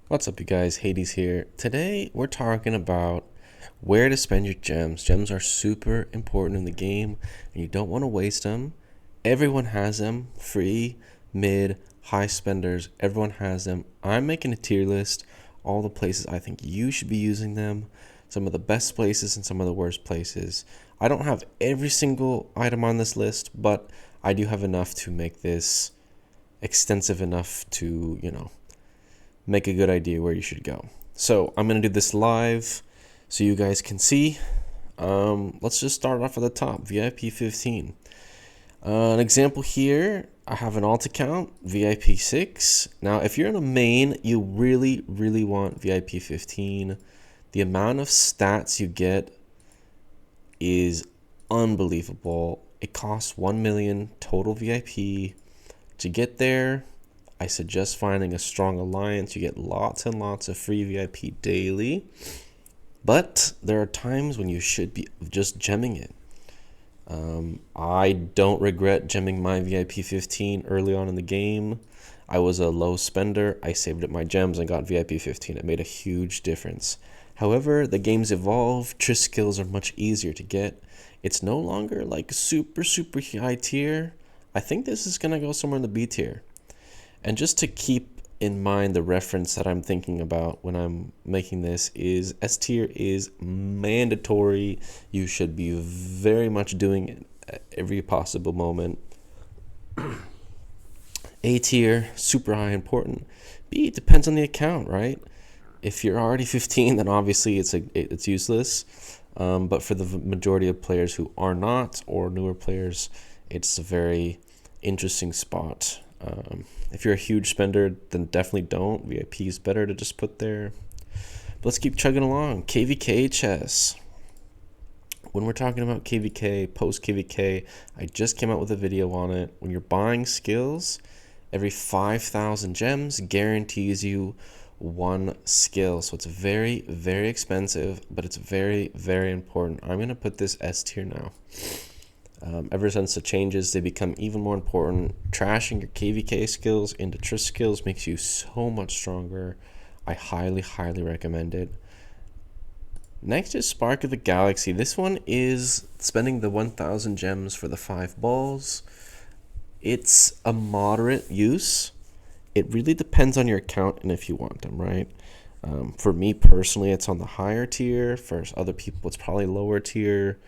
What's up, you guys? Hades here. Today, we're talking about where to spend your gems. Gems are super important in the game, and you don't want to waste them. Everyone has them. Free, mid, high spenders. Everyone has them. I'm making a tier list. All the places I think you should be using them. Some of the best places and some of the worst places. I don't have every single item on this list, but I do have enough to make this extensive enough to, make a good idea where you should go. So I'm going to do this live so you guys can see. Let's just start off at the top, VIP 15. An example here, I have an alt account, VIP 6. Now, if you're in a main, you really, really want VIP 15. The amount of stats you get is unbelievable. It costs 1 million total VIP. To get there, I suggest finding a strong alliance. You get lots and lots of free VIP daily. But there are times when you should be just gemming it. I don't regret gemming my VIP 15 early on in the game. I was a low spender. I saved up my gems and got VIP 15. It made a huge difference. However, the game's evolved. Triss skills are much easier to get. It's no longer like super, super high tier. I think this is going to go somewhere in the B tier. And just to keep in mind the reference that I'm thinking about when I'm making this is S tier is mandatory. You should be very much doing it at every possible moment. A tier, super high important. B, it depends on the account, right? If you're already 15, then obviously it's useless. But for the majority of players who are not, or newer players, it's a very interesting spot. If you're a huge spender, then definitely don't. VIP is better to just put there. But let's keep chugging along. KVK chess. When we're talking about KVK, post KVK, I just came out with a video on it. When you're buying skills, every 5,000 gems guarantees you one skill. So it's very, very expensive, but it's very, very important. I'm going to put this S tier now. Ever since the changes, they become even more important. Trashing your KVK skills into Triss skills makes you so much stronger. I highly, highly recommend it. Next is Spark of the Galaxy. This one is spending the 1,000 gems for the 5 balls. It's a moderate use. It really depends on your account and if you want them, right? For me personally, it's on the higher tier. For other people, it's probably lower tier.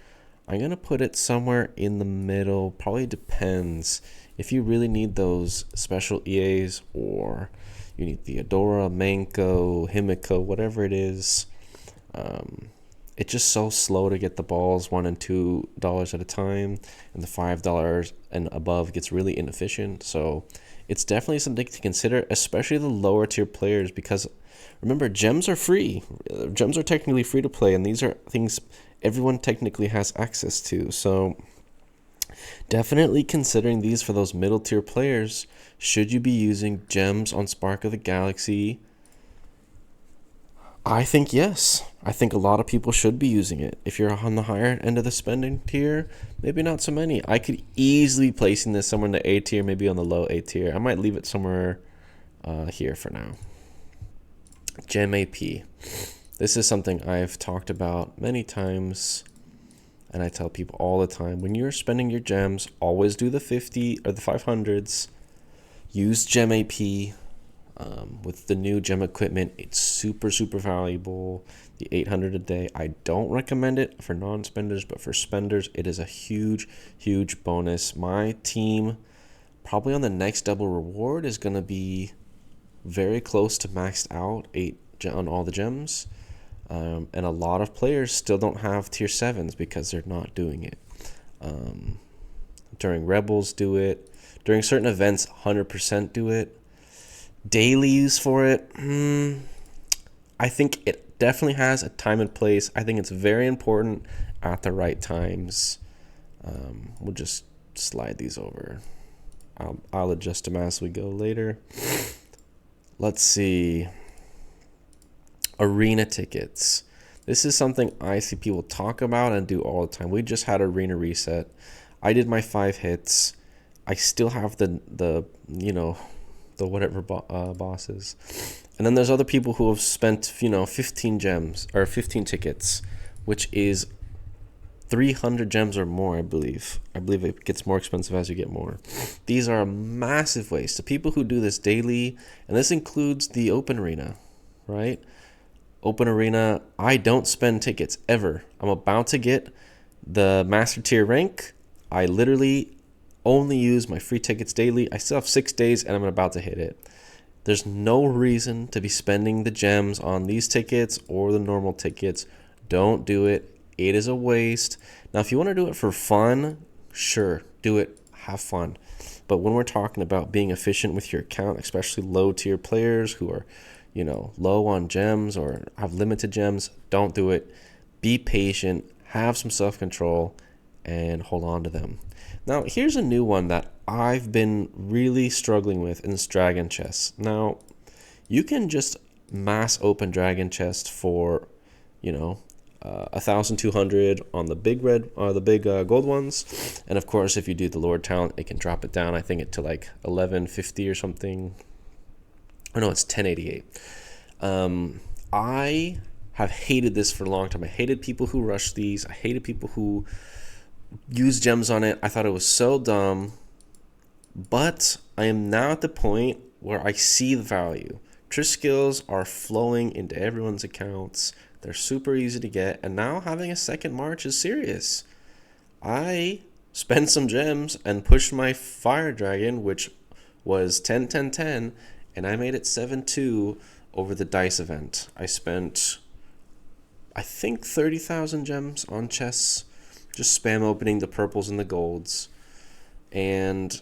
I'm going to put it somewhere in the middle. Probably depends. If you really need those special EAs or you need the Adora, Manko, Himiko, whatever it is, it's just so slow to get the balls $1 and $2 at a time, and the $5 and above gets really inefficient. So it's definitely something to consider, especially the lower tier players, because remember, gems are free. Gems are technically free to play, and these are things everyone technically has access to. So definitely considering these for those middle tier players. Should you be using gems on Spark of the Galaxy? I think yes. I think a lot of people should be using it. If you're on the higher end of the spending tier, maybe not so many. I could easily be placing this somewhere in the A tier, maybe on the low A tier. I might leave it somewhere here for now. Gem AP. This is something I've talked about many times, and I tell people all the time, when you're spending your gems, always do the 50 or the 500s. Use Gem AP. With the new gem equipment, it's super, super valuable. The 800 a day, I don't recommend it for non-spenders, but for spenders, it is a huge, huge bonus. My team, probably on the next double reward, is going to be very close to maxed out on all the gems. And a lot of players still don't have tier 7s because they're not doing it. During Rebels, do it. During certain events, 100% do it. Daily use for it, I think it definitely has a time and place. I think it's very important at the right times. We'll just slide these over. I'll adjust them as we go later. Let's see. Arena tickets. This is something I see people talk about and do all the time. We just had arena reset. I did my 5 hits. I still have the the whatever bosses. And then there's other people who have spent 15 gems or 15 tickets, which is 300 gems or more, I believe. I believe it gets more expensive as you get more. These are a massive waste. The people who do this daily, and this includes the open arena, right? Open arena, I don't spend tickets ever. I'm about to get the master tier rank. I literally only use my free tickets daily. I still have 6 days and I'm about to hit it. There's no reason to be spending the gems on these tickets or the normal tickets. Don't do it. It is a waste. Now, if you want to do it for fun, sure, do it. Have fun. But when we're talking about being efficient with your account, especially low tier players who are, low on gems or have limited gems, don't do it. Be patient, have some self-control, and hold on to them. Now, here's a new one that I've been really struggling with in this dragon chest. Now, you can just mass open dragon chest for, 1,200 on the big gold ones, and of course if you do the Lord talent it can drop it down, I think it to like 1150 or something. Oh no, it's 1088. I have hated this for a long time. I hated people who rush these. I hated people who use gems on it. I thought it was so dumb, but I am now at the point where I see the value. Trish skills are flowing into everyone's accounts. They're super easy to get, and now having a second March is serious. I spent some gems and pushed my fire dragon, which was 10-10-10, and I made it 7-2 over the dice event. I spent, I think, 30,000 gems on chests, just spam opening the purples and the golds. And,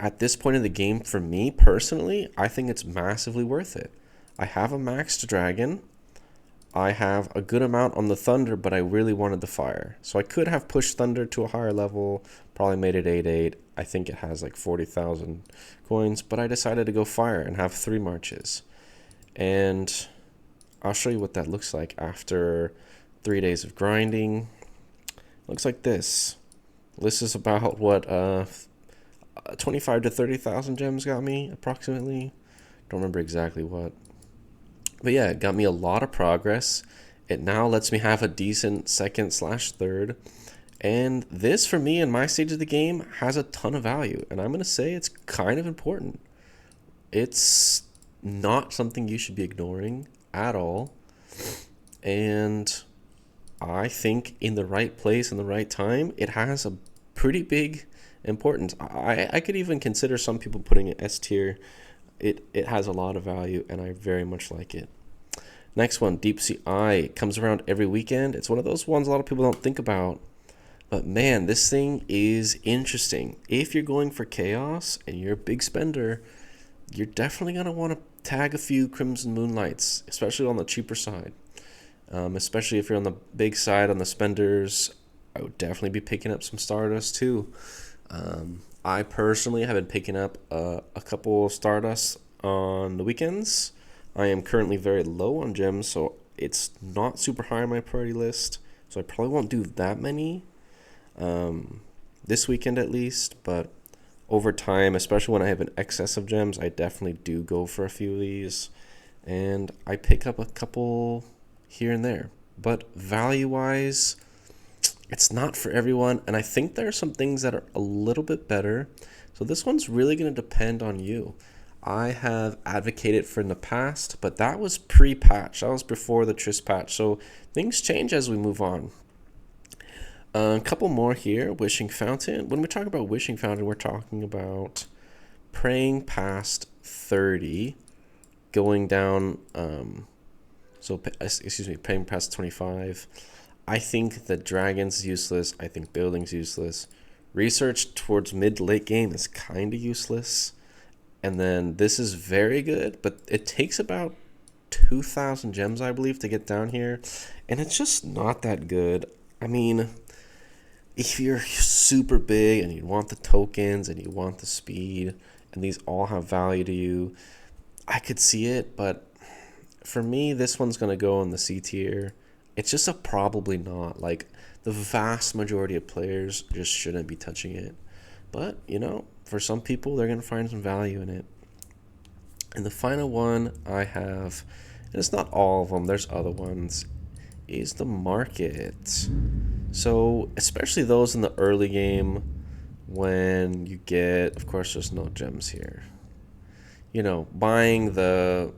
at this point in the game, for me personally, I think it's massively worth it. I have a maxed dragon. I have a good amount on the thunder, but I really wanted the fire. So I could have pushed thunder to a higher level, probably made it 8-8. I think it has like 40,000 coins, but I decided to go fire and have 3 marches. And I'll show you what that looks like after 3 days of grinding. Looks like this. This is about what 25 to 30,000 gems got me approximately. Don't remember exactly what. But yeah, it got me a lot of progress. It now lets me have a decent second/third. And this, for me, in my stage of the game, has a ton of value. And I'm going to say it's kind of important. It's not something you should be ignoring at all. And I think in the right place, in the right time, it has a pretty big importance. I could even consider some people putting it S tier. It has a lot of value, and I very much like it. Next one, Deep Sea Eye. Comes around every weekend. It's one of those ones a lot of people don't think about. But man, this thing is interesting. If you're going for chaos and you're a big spender, you're definitely going to want to tag a few Crimson Moonlights, especially on the cheaper side. Especially if you're on the big side on the spenders, I would definitely be picking up some Stardust too. I personally have been picking up a couple of Stardust on the weekends. I am currently very low on gems, so it's not super high on my priority list. So I probably won't do that many this weekend at least. But over time, especially when I have an excess of gems, I definitely do go for a few of these. And I pick up a couple here and there. But value-wise, it's not for everyone, and I think there are some things that are a little bit better. So this one's really going to depend on you. I have advocated for in the past, but that was pre-patch. That was before the Triss patch. So things change as we move on. A couple more here. Wishing Fountain. When we talk about Wishing Fountain, we're talking about praying past 30, going down, praying past 25. I think that Dragon's useless. I think Building's useless. Research towards mid-late game is kind of useless. And then this is very good, but it takes about 2,000 gems, I believe, to get down here. And it's just not that good. I mean, if you're super big and you want the tokens and you want the speed, and these all have value to you, I could see it. But for me, this one's going to go in the C tier. It's just a probably not. Like, the vast majority of players just shouldn't be touching it. But, for some people, they're going to find some value in it. And the final one I have, and it's not all of them, there's other ones, is the market. So especially those in the early game when you get, of course there's no gems here. You know, buying the,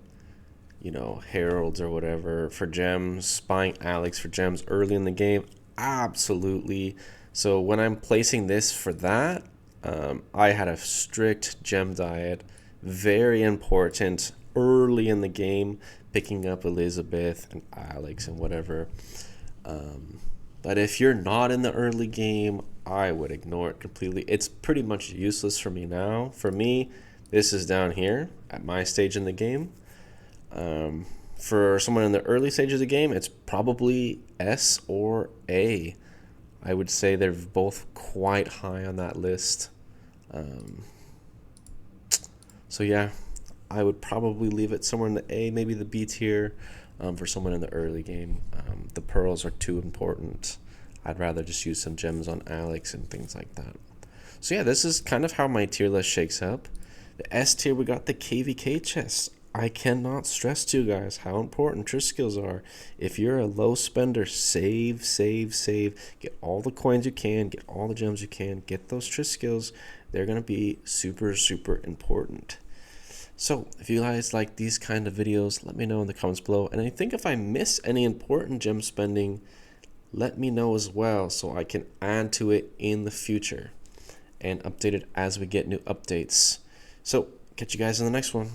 you know, heralds or whatever for gems, buying Alex for gems early in the game, absolutely. So when I'm placing this for that, I had a strict gem diet, very important early in the game, picking up Elizabeth and Alex and whatever. But if you're not in the early game, I would ignore it completely. It's pretty much useless for me now. For me, this is down here at my stage in the game. For someone in the early stage of the game, it's probably S or A. I would say they're both quite high on that list. So yeah, I would probably leave it somewhere in the A, maybe the B tier. For someone in the early game, the pearls are too important. I'd rather just use some gems on Alex and things like that. So yeah, this is kind of how my tier list shakes up. The S tier, we got the KVK chests. I cannot stress to you guys how important trick skills are. If you're a low spender, save, save, save. Get all the coins you can, get all the gems you can, get those trick skills. They're going to be super, super important. So if you guys like these kind of videos, let me know in the comments below. And I think if I miss any important gem spending, let me know as well so I can add to it in the future and update it as we get new updates. So catch you guys in the next one.